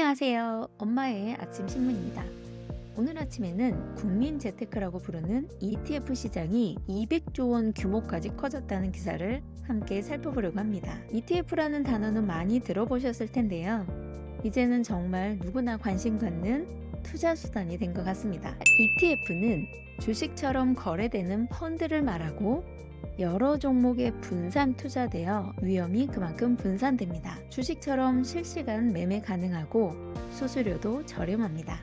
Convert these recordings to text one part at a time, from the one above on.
안녕하세요. 엄마의 아침 신문입니다. 오늘 아침에는 국민 재테크라고 부르는 ETF 시장이 200조 원 규모까지 커졌다는 기사를 함께 살펴보려고 합니다. ETF라는 단어는 많이 들어보셨을 텐데요. 이제는 정말 누구나 관심 갖는 투자 수단이 된 것 같습니다. ETF는 주식처럼 거래되는 펀드를 말하고 여러 종목에 분산 투자되어 위험이 그만큼 분산됩니다. 주식처럼 실시간 매매 가능하고 수수료도 저렴합니다.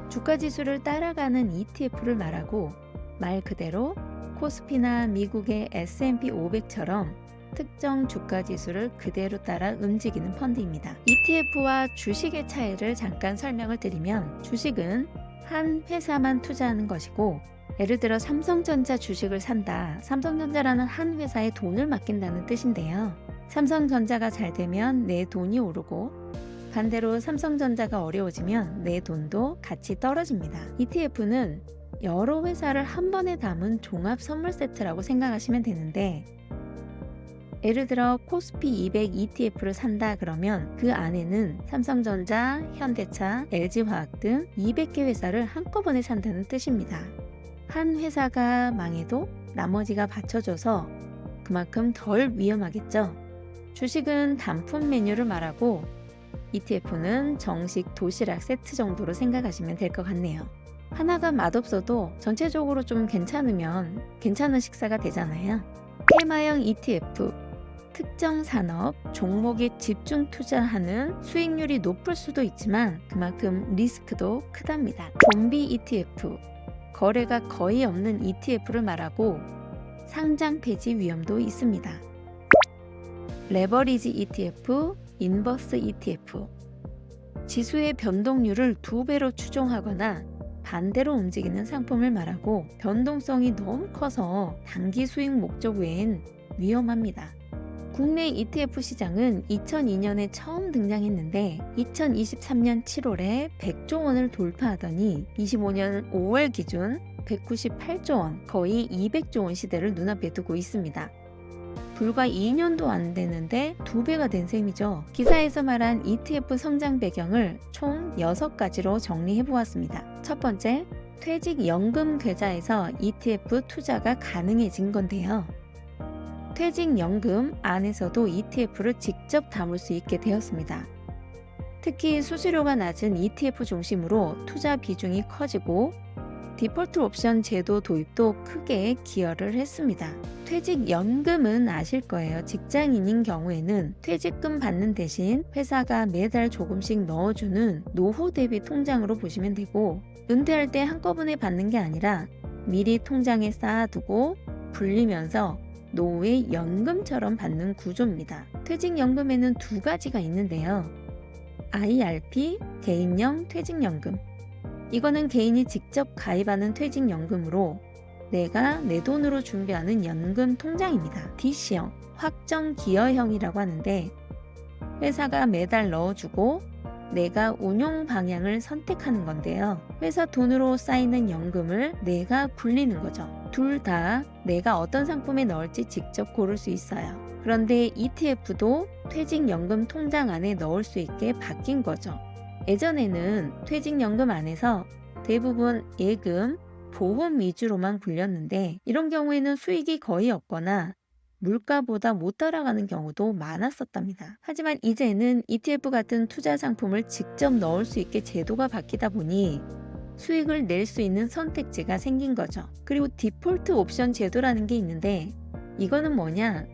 주가 지수를 따라가는 ETF를 말하고 말 그대로 코스피나 미국의 S&P 500처럼 특정 주가 지수를 그대로 따라 움직이는 펀드입니다. ETF와 주식의 차이를 잠깐 설명을 드리면 주식은 한 회사만 투자하는 것이고 예를 들어 삼성전자 주식을 산다. 삼성전자라는 한 회사에 돈을 맡긴다는 뜻인데요. 삼성전자가 잘 되면 내 돈이 오르고 반대로 삼성전자가 어려워지면 내 돈도 같이 떨어집니다. ETF는 여러 회사를 한 번에 담은 종합 선물 세트라고 생각하시면 되는데 예를 들어 코스피 200 ETF를 산다 그러면 그 안에는 삼성전자, 현대차, LG화학 등 200개 회사를 한꺼번에 산다는 뜻입니다. 한 회사가 망해도 나머지가 받쳐줘서 그만큼 덜 위험하겠죠. 주식은 단품 메뉴를 말하고 ETF는 정식 도시락 세트 정도로 생각하시면 될 것 같네요. 하나가 맛없어도 전체적으로 좀 괜찮으면 괜찮은 식사가 되잖아요. 테마형 ETF, 특정 산업, 종목에 집중 투자하는 수익률이 높을 수도 있지만 그만큼 리스크도 크답니다. 좀비 ETF, 거래가 거의 없는 ETF를 말하고 상장 폐지 위험도 있습니다. 레버리지 ETF, 인버스 ETF, 지수의 변동률을 2배로 추종하거나 반대로 움직이는 상품을 말하고 변동성이 너무 커서 단기 수익 목적 외엔 위험합니다. 국내 ETF 시장은 2002년에 처음 등장했는데 2023년 7월에 100조 원을 돌파하더니 25년 5월 기준 198조 원, 거의 200조 원 시대를 눈앞에 두고 있습니다. 불과 2년도 안 되는데 2배가 된 셈이죠. 기사에서 말한 ETF 성장 배경을 총 6가지로 정리해 보았습니다. 첫 번째, 퇴직연금 계좌에서 ETF 투자가 가능해진 건데요. 퇴직연금 안에서도 ETF를 직접 담을 수 있게 되었습니다. 특히 수수료가 낮은 ETF 중심으로 투자 비중이 커지고 디폴트 옵션 제도 도입도 크게 기여를 했습니다. 퇴직연금은 아실 거예요. 직장인인 경우에는 퇴직금 받는 대신 회사가 매달 조금씩 넣어주는 노후 대비 통장으로 보시면 되고 은퇴할 때 한꺼번에 받는 게 아니라 미리 통장에 쌓아두고 불리면서 노후의 연금처럼 받는 구조입니다. 퇴직연금에는 2가지가 있는데요. IRP, 개인형 퇴직연금. 이거는 개인이 직접 가입하는 퇴직연금으로 내가 내 돈으로 준비하는 연금 통장입니다. DC형, 확정기여형이라고 하는데 회사가 매달 넣어주고 내가 운용 방향을 선택하는 건데요. 회사 돈으로 쌓이는 연금을 내가 굴리는 거죠. 둘 다 내가 어떤 상품에 넣을지 직접 고를 수 있어요. 그런데 ETF도 퇴직연금 통장 안에 넣을 수 있게 바뀐 거죠. 예전에는 퇴직연금 안에서 대부분 예금, 보험 위주로만 굴렸는데 이런 경우에는 수익이 거의 없거나 물가보다 못 따라가는 경우도 많았었답니다. 하지만 이제는 ETF 같은 투자 상품을 직접 넣을 수 있게 제도가 바뀌다 보니 수익을 낼 수 있는 선택지가 생긴 거죠. 그리고 디폴트 옵션 제도라는 게 있는데 이거는 뭐냐?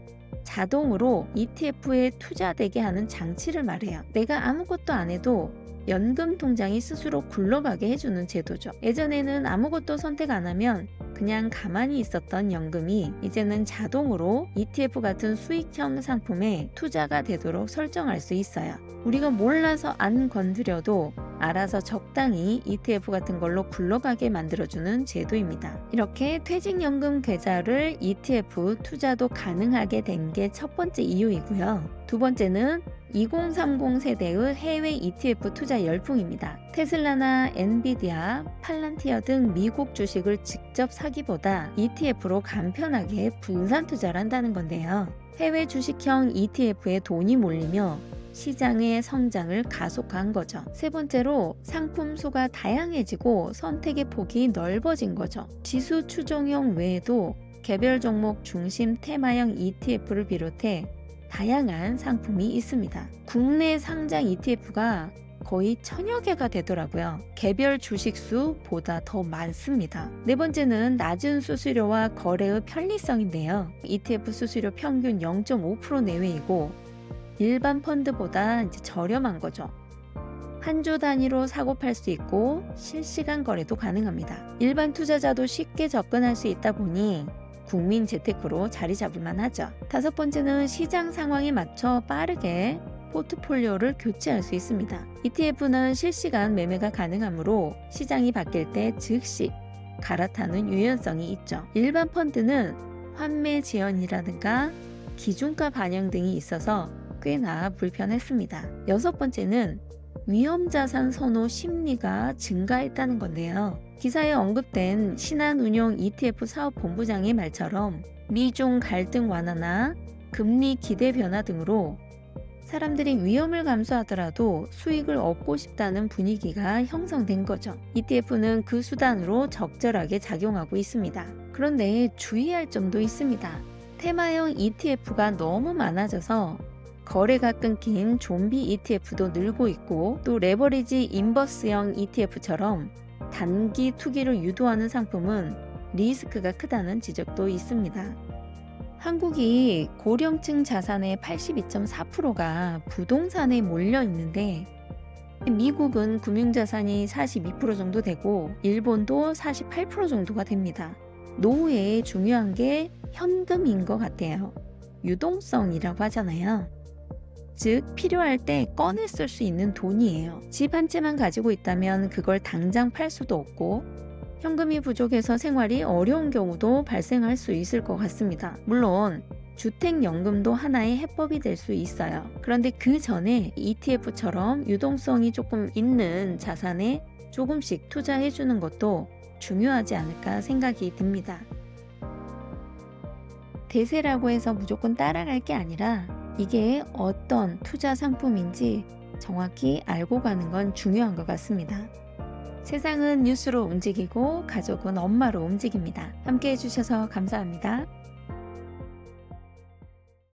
자동으로 ETF에 투자되게 하는 장치를 말해요. 내가 아무것도 안 해도 연금 통장이 스스로 굴러가게 해주는 제도죠. 예전에는 아무것도 선택 안 하면 그냥 가만히 있었던 연금이 이제는 자동으로 ETF 같은 수익형 상품에 투자가 되도록 설정할 수 있어요. 우리가 몰라서 안 건드려도 알아서 적당히 ETF 같은 걸로 굴러가게 만들어주는 제도입니다. 이렇게 퇴직연금 계좌를 ETF 투자도 가능하게 된 게 첫 번째 이유이고요. 두 번째는 2030 세대의 해외 ETF 투자 열풍입니다. 테슬라나 엔비디아, 팔란티어 등 미국 주식을 직접 사기보다 ETF로 간편하게 분산 투자를 한다는 건데요. 해외 주식형 ETF에 돈이 몰리며 시장의 성장을 가속화한 거죠. 세 번째로 상품 수가 다양해지고 선택의 폭이 넓어진 거죠. 지수 추종형 외에도 개별 종목 중심 테마형 ETF를 비롯해 다양한 상품이 있습니다. 국내 상장 ETF가 거의 1000여 개가 되더라고요. 개별 주식수보다 더 많습니다. 네 번째는 낮은 수수료와 거래의 편리성인데요. ETF 수수료 평균 0.5% 내외이고 일반 펀드보다 이제 저렴한 거죠. 한 주 단위로 사고 팔 수 있고 실시간 거래도 가능합니다. 일반 투자자도 쉽게 접근할 수 있다 보니 국민 재테크로 자리 잡을 만하죠. 다섯 번째는 시장 상황에 맞춰 빠르게 포트폴리오를 교체할 수 있습니다. ETF는 실시간 매매가 가능하므로 시장이 바뀔 때 즉시 갈아타는 유연성이 있죠. 일반 펀드는 환매 지연이라든가 기준가 반영 등이 있어서 꽤나 불편했습니다. 여섯 번째는 위험자산 선호 심리가 증가했다는 건데요. 기사에 언급된 신한운용 ETF 사업본부장의 말처럼 미중 갈등 완화나 금리 기대 변화 등으로 사람들이 위험을 감수하더라도 수익을 얻고 싶다는 분위기가 형성된 거죠. ETF는 그 수단으로 적절하게 작용하고 있습니다. 그런데 주의할 점도 있습니다. 테마형 ETF가 너무 많아져서 거래가 끊긴 좀비 ETF도 늘고 있고 또 레버리지 인버스형 ETF처럼 단기 투기를 유도하는 상품은 리스크가 크다는 지적도 있습니다. 한국이 고령층 자산의 82.4%가 부동산에 몰려 있는데 미국은 금융자산이 42% 정도 되고 일본도 48% 정도가 됩니다. 노후에 중요한 게 현금인 것 같아요. 유동성이라고 하잖아요. 즉 필요할 때 꺼내 쓸 수 있는 돈이에요. 집 한 채만 가지고 있다면 그걸 당장 팔 수도 없고 현금이 부족해서 생활이 어려운 경우도 발생할 수 있을 것 같습니다. 물론 주택연금도 하나의 해법이 될 수 있어요. 그런데 그 전에 ETF처럼 유동성이 조금 있는 자산에 조금씩 투자해 주는 것도 중요하지 않을까 생각이 듭니다. 대세라고 해서 무조건 따라갈 게 아니라 이게 어떤 투자 상품인지 정확히 알고 가는 건 중요한 것 같습니다. 세상은 뉴스로 움직이고 가족은 엄마로 움직입니다. 함께 해주셔서 감사합니다.